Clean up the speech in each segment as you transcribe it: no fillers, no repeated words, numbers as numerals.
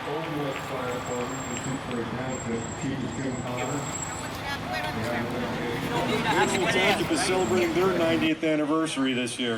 Old West Fire Department, the Pittsburgh Township, Chief of Jim Connor. Cleene Township is celebrating their 90th anniversary this year.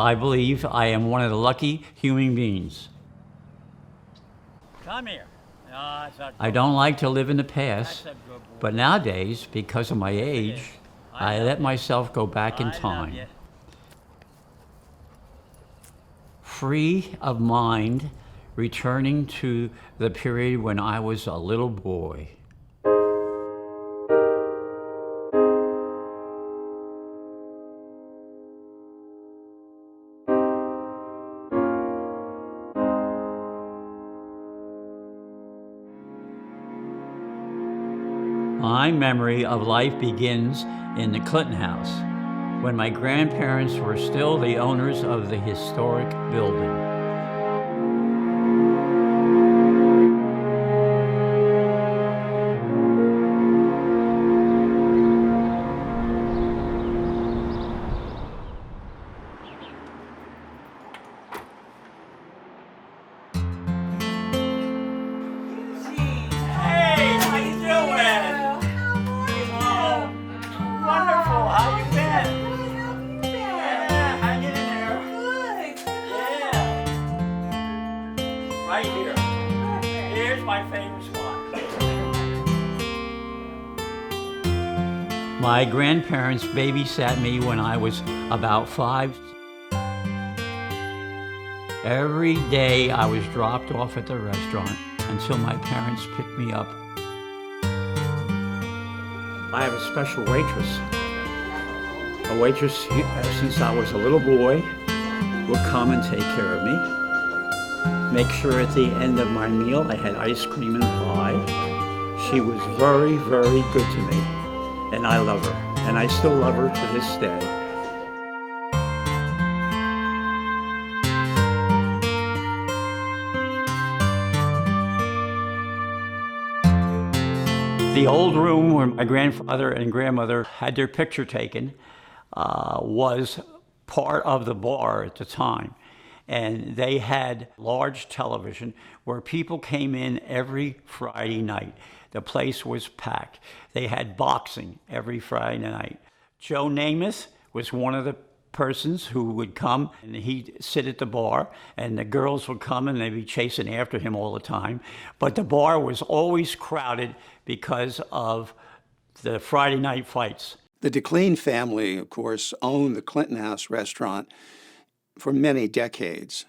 I believe I am one of the lucky human beings. Come here. I don't like to live in the past, but nowadays, because of my age, I let myself go back in time. Free of mind, returning to the period when I was a little boy. My memory of life begins in the Clinton house, when my grandparents were still the owners of the historic building. Right here. Here's my favorite spot. My grandparents babysat me when I was about 5. Every day I was dropped off at the restaurant until my parents picked me up. I have a special waitress. A waitress, since I was a little boy, would come and take care of me. Make sure at the end of my meal I had ice cream and pie. She was very, very good to me, and I love her, and I still love her to this day. The old room where my grandfather and grandmother had their picture taken was part of the bar at the time. And they had large television where people came in every Friday night. The place was packed. They had boxing every Friday night. Joe Namath was one of the persons who would come, and he'd sit at the bar, and the girls would come and they'd be chasing after him all the time. But the bar was always crowded because of the Friday night fights. The DeCleene family, of course, owned the Clinton House restaurant for many decades.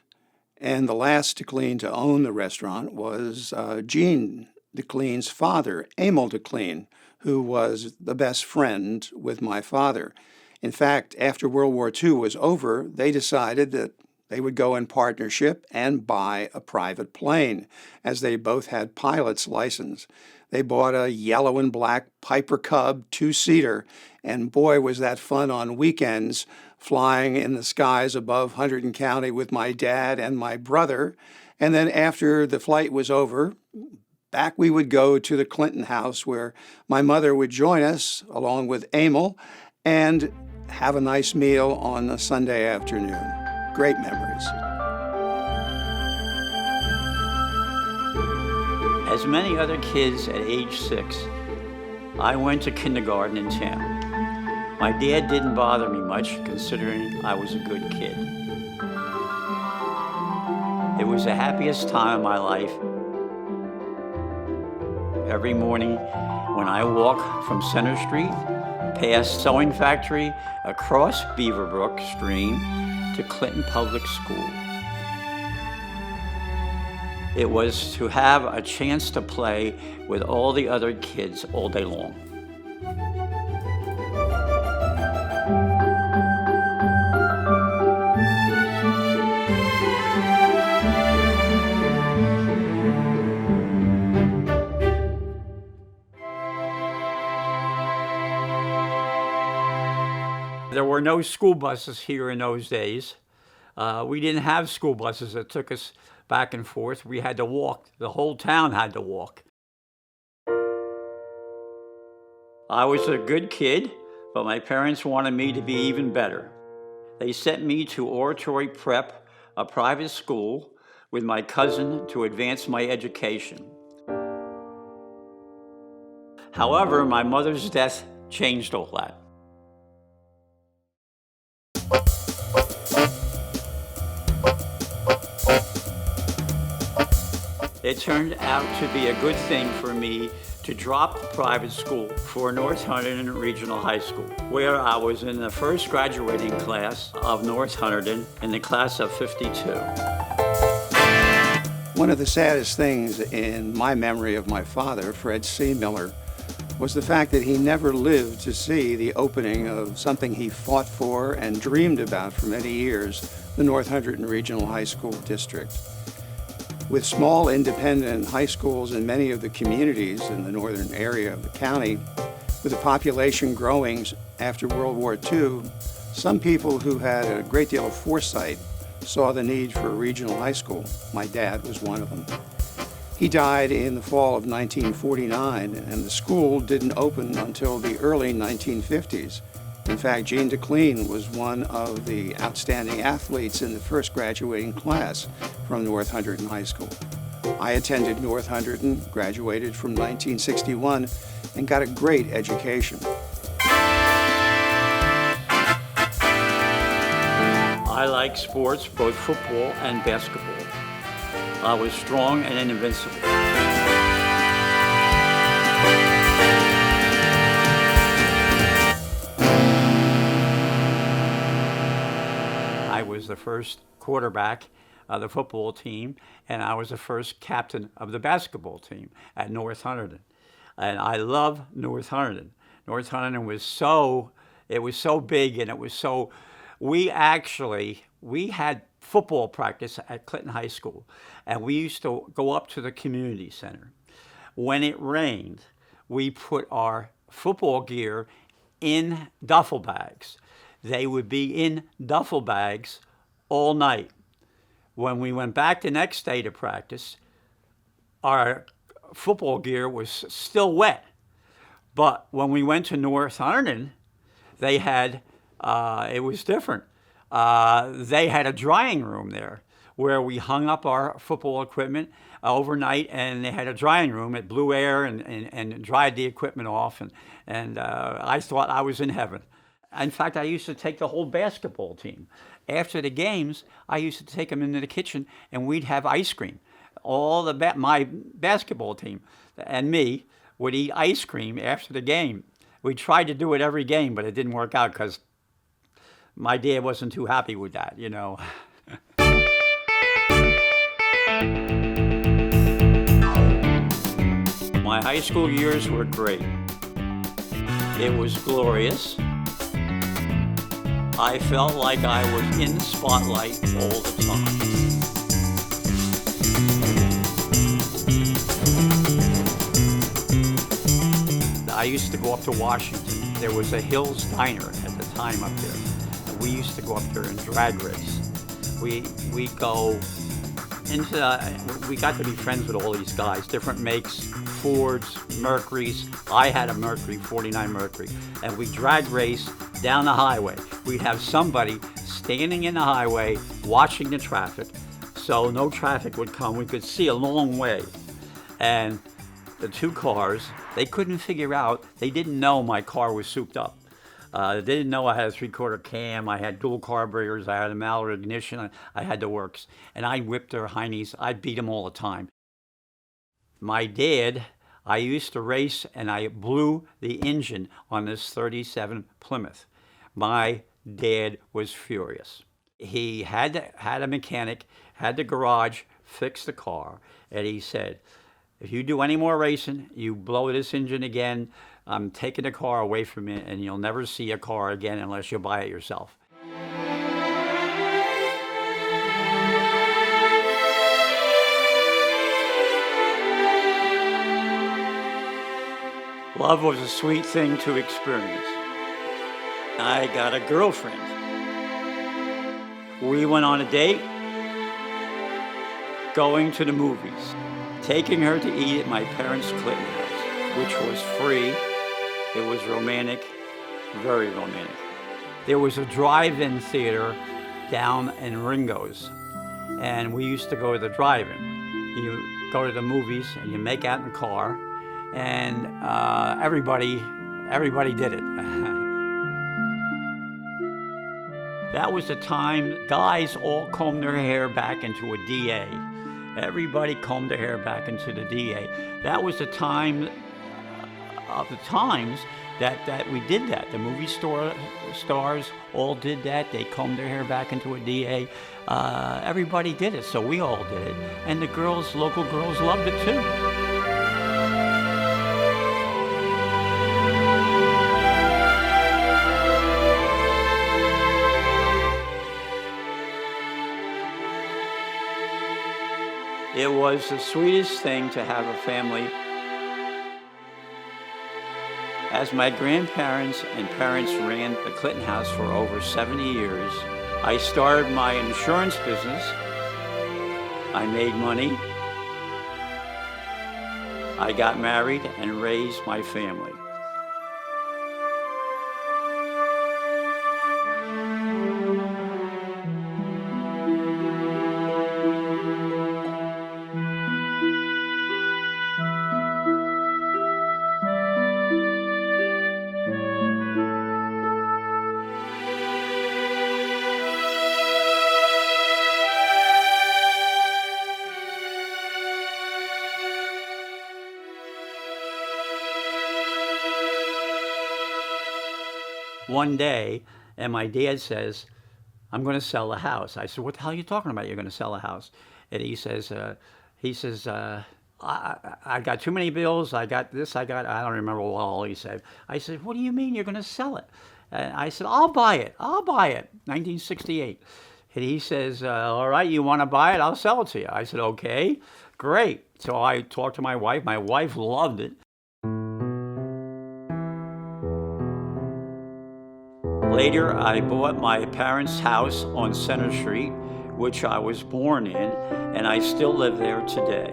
And the last DeCleene to own the restaurant was Gene DeCleane's father, Emil DeCleene, who was the best friend with my father. In fact, after World War II was over, they decided that They would go in partnership and buy a private plane, as they both had pilot's license. They bought a yellow and black Piper Cub two-seater, and boy, was that fun on weekends, flying in the skies above Hunterdon County with my dad and my brother. And then after the flight was over, back we would go to the Clinton house, where my mother would join us along with Emil and have a nice meal on a Sunday afternoon. Great memories. As many other kids at age 6, I went to kindergarten in town. My dad didn't bother me much, considering I was a good kid. It was the happiest time of my life. Every morning when I walk from Center Street, past Sewing Factory, across Beaverbrook Stream to Clinton Public School. It was to have a chance to play with all the other kids all day long. There were no school buses here in those days. We didn't have school buses that took us back and forth. We had to walk. The whole town had to walk. I was a good kid, but my parents wanted me to be even better. They sent me to Oratory Prep, a private school, with my cousin to advance my education. However, my mother's death changed all that. It turned out to be a good thing for me to drop private school for North Hunterdon Regional High School, where I was in the first graduating class of North Hunterdon in the class of '52. One of the saddest things in my memory of my father, Fred C. Miller, was the fact that he never lived to see the opening of something he fought for and dreamed about for many years, the North Hunterdon Regional High School District. With small independent high schools in many of the communities in the northern area of the county, with the population growing after World War II, some people who had a great deal of foresight saw the need for a regional high school. My dad was one of them. He died in the fall of 1949, and the school didn't open until the early 1950s. In fact, DeCleene was one of the outstanding athletes in the first graduating class from North Hunterdon High School. I attended North Hunterdon, graduated from 1961, and got a great education. I like sports, both football and basketball. I was strong and invincible. I was the first quarterback of the football team, and I was the first captain of the basketball team at North Hunterdon. And I love North Hunterdon. North Hunterdon was so big, and it was so, we had football practice at Clinton High School, and we used to go up to the community center. When it rained, we put our football gear in duffel bags. They would be in duffel bags all night. When we went back the next day to practice, our football gear was still wet. But when we went to North Hunterdon, they had, it was different. They had a drying room there where we hung up our football equipment overnight, and they had a drying room. It blew air and dried the equipment off, and I thought I was in heaven. In fact, I used to take the whole basketball team. After the games, I used to take them into the kitchen, and we'd have ice cream. My basketball team and me would eat ice cream after the game. We tried to do it every game, but it didn't work out because my dad wasn't too happy with that, you know. My high school years were great. It was glorious. I felt like I was in the spotlight all the time. I used to go up to Washington. There was a Hills Diner at the time up there. And we used to go up there and drag race. We go into, we got to be friends with all these guys, different makes, Fords, Mercurys. I had a Mercury, 49 Mercury. And we drag race down the highway. We'd have somebody standing in the highway watching the traffic, so no traffic would come. We could see a long way. And the two cars, they couldn't figure out, they didn't know my car was souped up. They didn't know I had a 3/4 cam, I had dual carburetors, I had a Mallard ignition, I had the works. And I whipped their heinies, I beat them all the time. My dad, I used to race and I blew the engine on this 37 Plymouth. My dad was furious. He had a mechanic, had the garage fix the car, and he said, if you do any more racing, you blow this engine again, I'm taking the car away from you and you'll never see a car again unless you buy it yourself. Love was a sweet thing to experience. I got a girlfriend. We went on a date, going to the movies, taking her to eat at my parents' Clinton house, which was free. It was romantic, very romantic. There was a drive-in theater down in Ringo's, and we used to go to the drive-in. You go to the movies and you make out in the car, and everybody did it. That was the time guys all combed their hair back into a DA. Everybody combed their hair back into the DA. That was the time of the times that we did that. The movie stars all did that. They combed their hair back into a DA. Everybody did it, so we all did it. And the girls, local girls, loved it too. It was the sweetest thing to have a family. As my grandparents and parents ran the Clinton house for over 70 years, I started my insurance business. I made money. I got married and raised my family. One day, and my dad says, I'm going to sell the house. I said, what the hell are you talking about? You're going to sell a house? And he says, I got too many bills. I got this, I don't remember what all he said. I said, what do you mean you're going to sell it? And I said, I'll buy it. 1968. And he says, all right, you want to buy it? I'll sell it to you. I said, okay, great. So I talked to my wife. My wife loved it. Later, I bought my parents' house on Center Street, which I was born in, and I still live there today.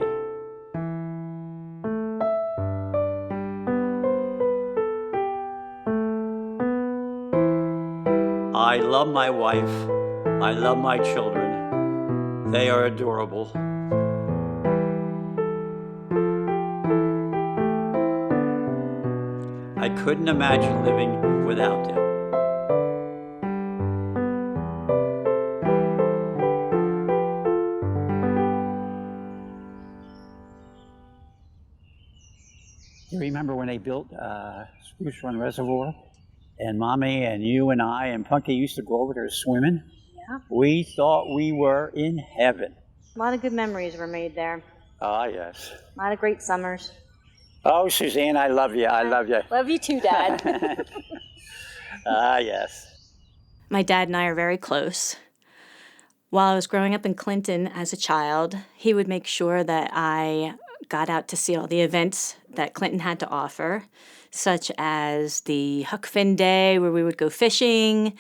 I love my wife. I love my children. They are adorable. I couldn't imagine living without them. You remember when they built Spruce Run Reservoir? And Mommy and you and I and Punky used to go over there swimming? Yeah. We thought we were in heaven. A lot of good memories were made there. Ah, yes. A lot of great summers. Oh, Suzanne, I love you. I love you. Love you too, Dad. Ah, yes. My dad and I are very close. While I was growing up in Clinton as a child, he would make sure that I got out to see all the events that Clinton had to offer, such as the Huck Finn Day, where we would go fishing,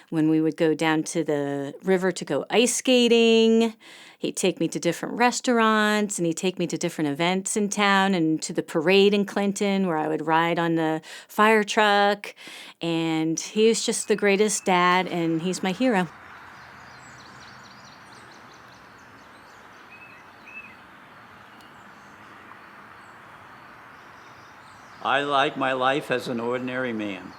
when we would go down to the river to go ice skating. He'd take me to different restaurants, and he'd take me to different events in town and to the parade in Clinton, where I would ride on the fire truck. And he was just the greatest dad, and he's my hero. I like my life as an ordinary man.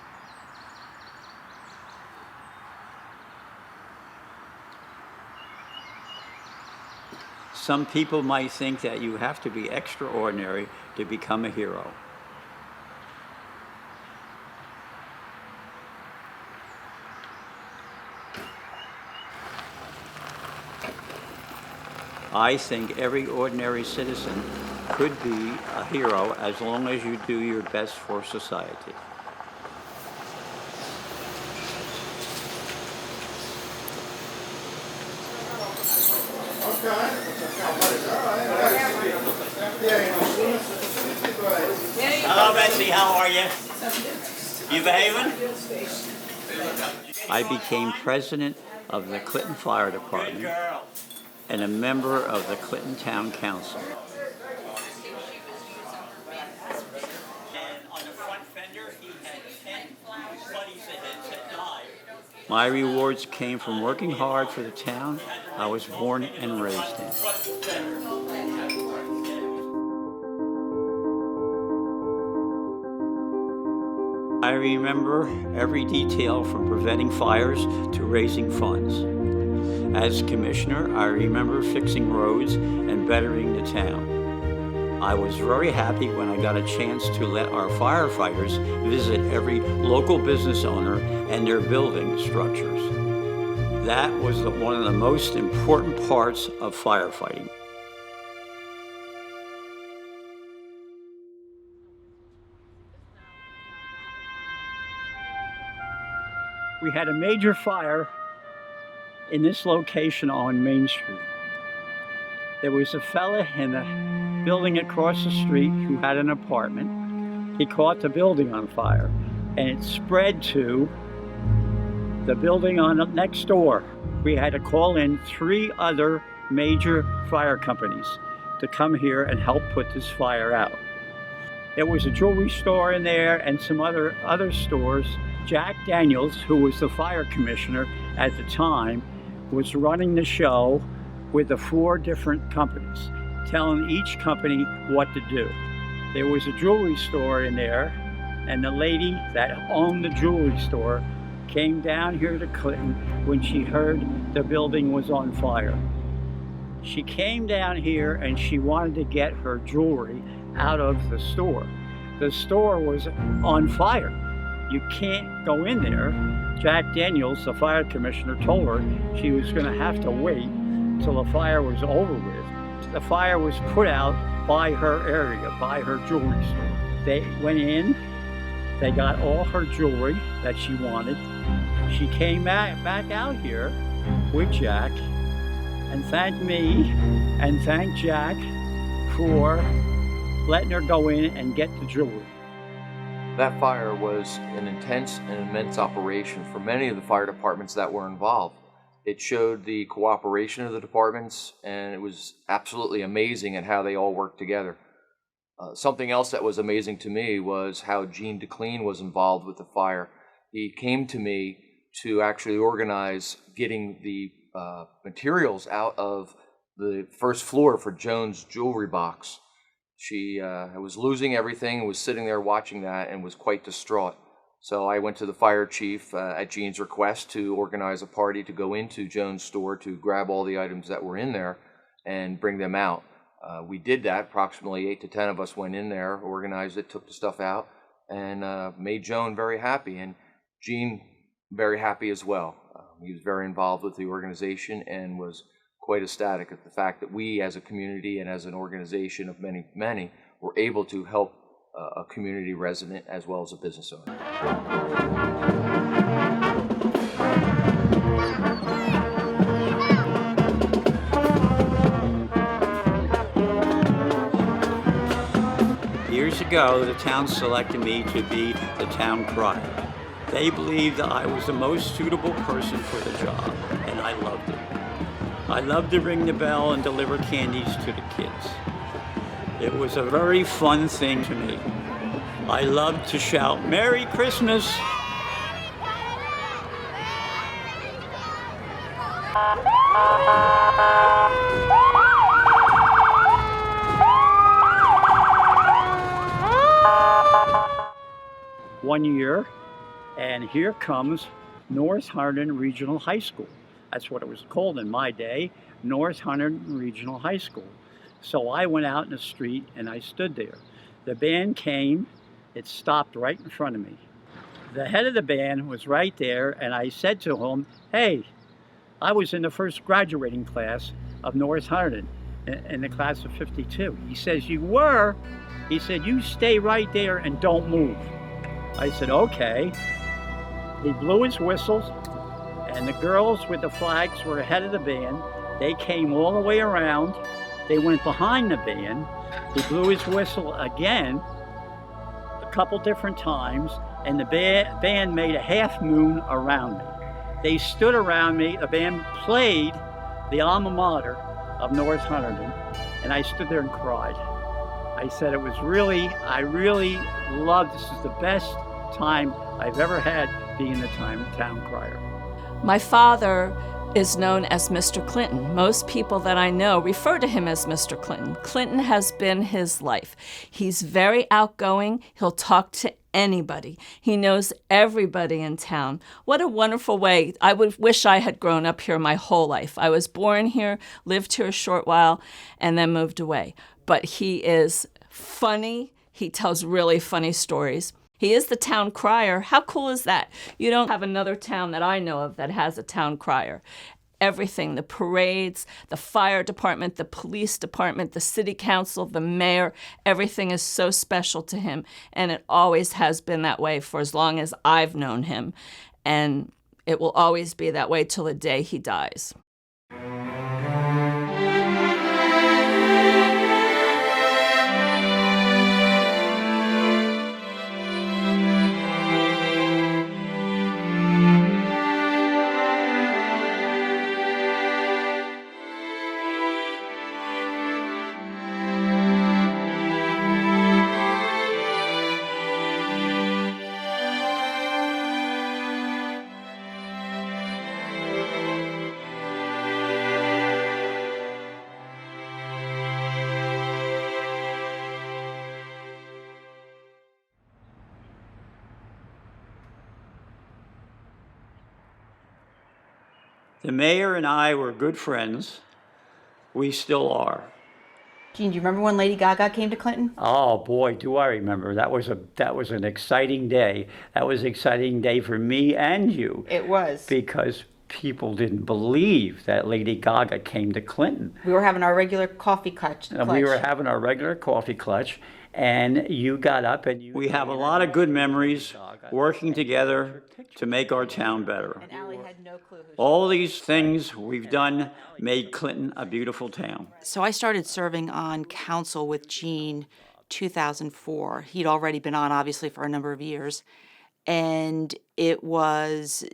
Some people might think that you have to be extraordinary to become a hero. I think every ordinary citizen could be a hero as long as you do your best for society. Hello, Betsy. How are you? You behaving? I became president of the Clinton Fire Department Girl. and a member of the Clinton Town Council. And on the front fender, he had 10 buddies that had 9. My rewards came from working hard for the town I was born and raised in. I remember every detail from preventing fires to raising funds. As commissioner, I remember fixing roads and bettering the town. I was very happy when I got a chance to let our firefighters visit every local business owner and their building structures. That was one of the most important parts of firefighting. We had a major fire in this location on Main Street. There was a fella in the building across the street who had an apartment. He caught the building on fire, and it spread to the building on next door. We had to call in 3 other major fire companies to come here and help put this fire out. There was a jewelry store in there and some other stores. Jack Daniels, who was the fire commissioner at the time, was running the show with the 4 different companies, telling each company what to do. There was a jewelry store in there, and the lady that owned the jewelry store came down here to Clinton when she heard the building was on fire. She came down here and she wanted to get her jewelry out of the store. The store was on fire. You can't go in there. Jack Daniels, the fire commissioner, told her she was going to have to wait till the fire was over with. The fire was put out by her area, by her jewelry store. They went in, they got all her jewelry that she wanted. She came back out here with Jack and thanked me and thanked Jack for letting her go in and get the jewelry. That fire was an intense and immense operation for many of the fire departments that were involved. It showed the cooperation of the departments, and it was absolutely amazing at how they all worked together. Something else that was amazing to me was how DeCleene was involved with the fire. He came to me to actually organize getting the materials out of the first floor for Joan's jewelry box. She was losing everything, was sitting there watching that, and was quite distraught. So I went to the fire chief at Jean's request to organize a party to go into Joan's store to grab all the items that were in there and bring them out. We did that. Approximately 8 to 10 of us went in there, organized it, took the stuff out, and made Joan very happy, and Jean very happy as well. He was very involved with the organization and was quite ecstatic at the fact that we as a community and as an organization of many were able to help a community resident as well as a business owner. ago, the town selected me to be the town crier. They believed that I was the most suitable person for the job, and I loved it. I loved to ring the bell and deliver candies to the kids. It was a very fun thing to me. I loved to shout, "Merry Christmas!" One year, and here comes North Hunterdon Regional High School. That's what it was called in my day, North Hunterdon Regional High School. So I went out in the street and I stood there. The band came, it stopped right in front of me. The head of the band was right there, and I said to him, "Hey, I was in the first graduating class of North Hunterdon, in the class of 52. He says, "You were?" He said, "You stay right there and don't move." I said, "Okay." He blew his whistles, and the girls with the flags were ahead of the band. They came all the way around. They went behind the band. He blew his whistle again, a couple different times, and the band made a half moon around me. They stood around me. The band played the alma mater of North Hunterdon, and I stood there and cried. I said I really loved, this is the best time I've ever had being the town crier. My father is known as Mr. Clinton. Most people that I know refer to him as Mr. Clinton. Clinton has been his life. He's very outgoing. He'll talk to anybody. He knows everybody in town. What a wonderful way. I would wish I had grown up here my whole life. I was born here, lived here a short while, and then moved away. But he is funny. He tells really funny stories. He is the town crier. How cool is that? You don't have another town that I know of that has a town crier. Everything, the parades, the fire department, the police department, the city council, the mayor, everything is so special to him. And it always has been that way for as long as I've known him. And it will always be that way till the day he dies. The mayor and I were good friends. We still are. Gene, do you remember when Lady Gaga came to Clinton? Oh boy, do I remember. That was an exciting day. That was an exciting day for me and you. It was. Because people didn't believe that Lady Gaga came to Clinton. We were having our regular coffee clutch. And we were having our regular coffee clutch, and you got up and we have a lot of good memories working together to make our town better. And Allie had no clue who All these things we've done made Clinton a beautiful town. So I started serving on council with Gene 2004. He'd already been on, obviously, for a number of years. And it was,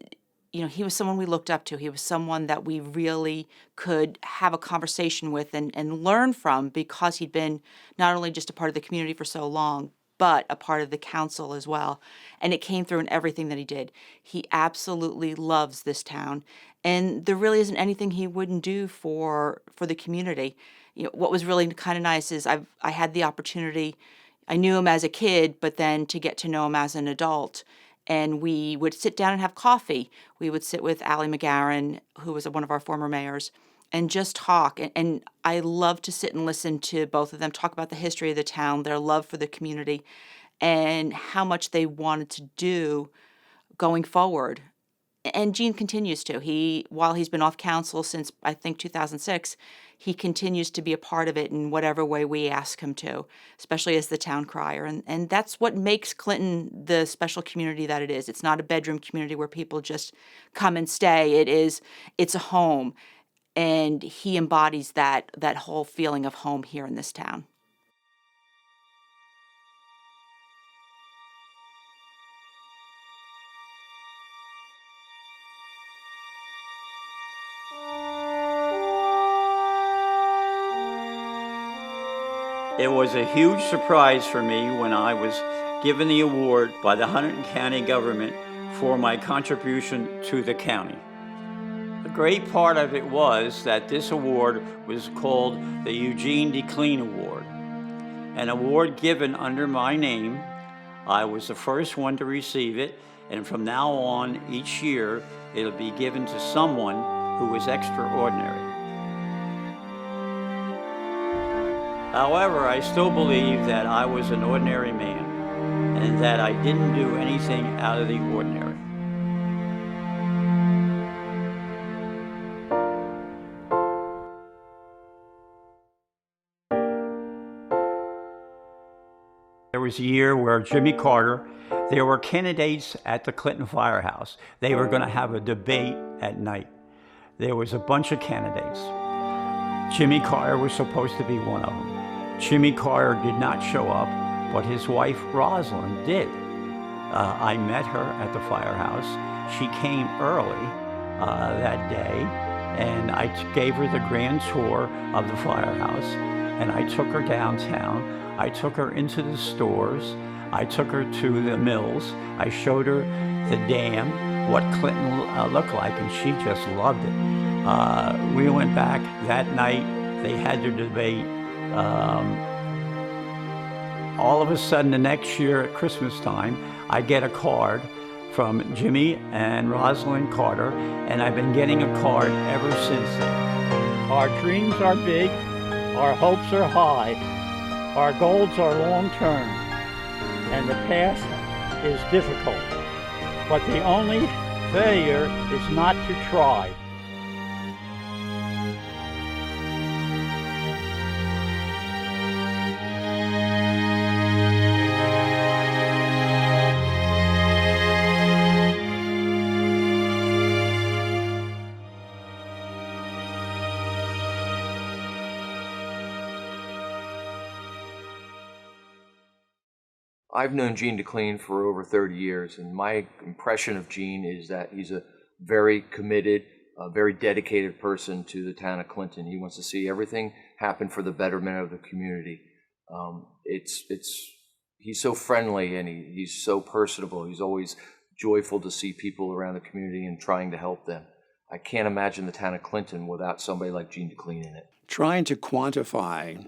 he was someone we looked up to. He was someone that we really could have a conversation with and learn from, because he'd been not only just a part of the community for so long, but a part of the council as well. And it came through in everything that he did. He absolutely loves this town. And there really isn't anything he wouldn't do for the community. What was really kind of nice is I had the opportunity, I knew him as a kid, but then to get to know him as an adult. And we would sit down and have coffee. We would sit with Allie McGarren, who was one of our former mayors, and just talk. And I love to sit and listen to both of them talk about the history of the town, their love for the community, and how much they wanted to do going forward. And Gene continues to. While he's been off council since, I think, 2006, he continues to be a part of it in whatever way we ask him to, especially as the town crier. And that's what makes Clinton the special community that it is. It's not a bedroom community where people just come and stay. It's a home. And he embodies that whole feeling of home here in this town. It was a huge surprise for me when I was given the award by the Hunterdon County government for my contribution to the county. A great part of it was that this award was called the Eugene DeCleene Award, an award given under my name. I was the first one to receive it, and from now on, each year, it'll be given to someone who was extraordinary. However, I still believe that I was an ordinary man and that I didn't do anything out of the ordinary. There was a year where Jimmy Carter, there were candidates at the Clinton Firehouse. They were going to have a debate at night. There was a bunch of candidates. Jimmy Carter was supposed to be one of them. Jimmy Carter did not show up, but his wife Rosalind did. I met her at the firehouse. She came early that day, and I gave her the grand tour of the firehouse, and I took her downtown. I took her into the stores. I took her to the mills. I showed her the dam, what Clinton looked like, and she just loved it. We went back that night. They had their debate. All of a sudden, the next year at Christmas time, I get a card from Jimmy and Rosalind Carter, and I've been getting a card ever since then. Our dreams are big, our hopes are high, our goals are long-term, and the past is difficult. But the only failure is not to try. I've known Gene DeCleene for over 30 years, and my impression of Gene is that he's a very committed, very dedicated person to the town of Clinton. He wants to see everything happen for the betterment of the community. He's so friendly, and he's so personable. He's always joyful to see people around the community and trying to help them. I can't imagine the town of Clinton without somebody like Gene DeCleene in it. Trying to quantify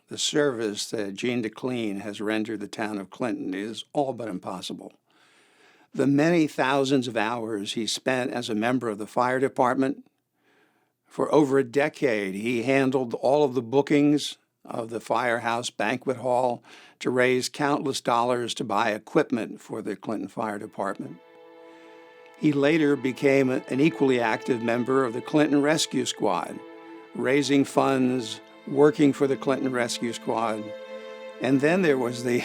the service that Gene DeCleene has rendered the town of Clinton is all but impossible. The many thousands of hours he spent as a member of the fire department. For over a decade, he handled all of the bookings of the firehouse banquet hall to raise countless dollars to buy equipment for the Clinton Fire Department. He later became an equally active member of the Clinton Rescue Squad, raising funds, working for the Clinton Rescue Squad. And then there was the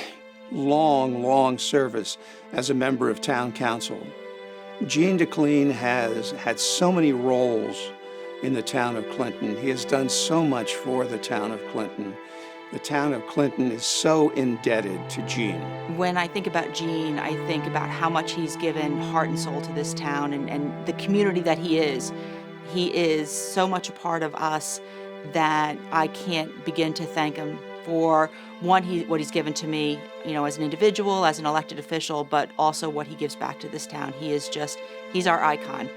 long service as a member of town council. Gene DeCleene has had so many roles in the town of Clinton. He has done so much for the town of Clinton. The town of Clinton is so indebted to Gene. When I think about Gene, I think about how much he's given heart and soul to this town and the community that he is. He is so much a part of us that I can't begin to thank him for, one, what he's given to me, as an individual, as an elected official, but also what he gives back to this town. He's our icon.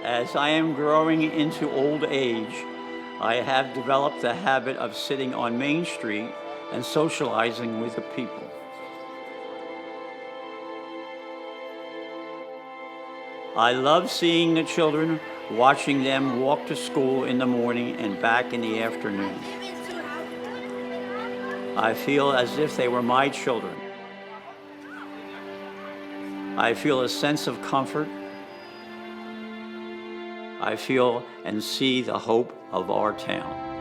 As I am growing into old age, I have developed the habit of sitting on Main Street and socializing with the people. I love seeing the children, watching them walk to school in the morning and back in the afternoon. I feel as if they were my children. I feel a sense of comfort. I feel and see the hope of our town.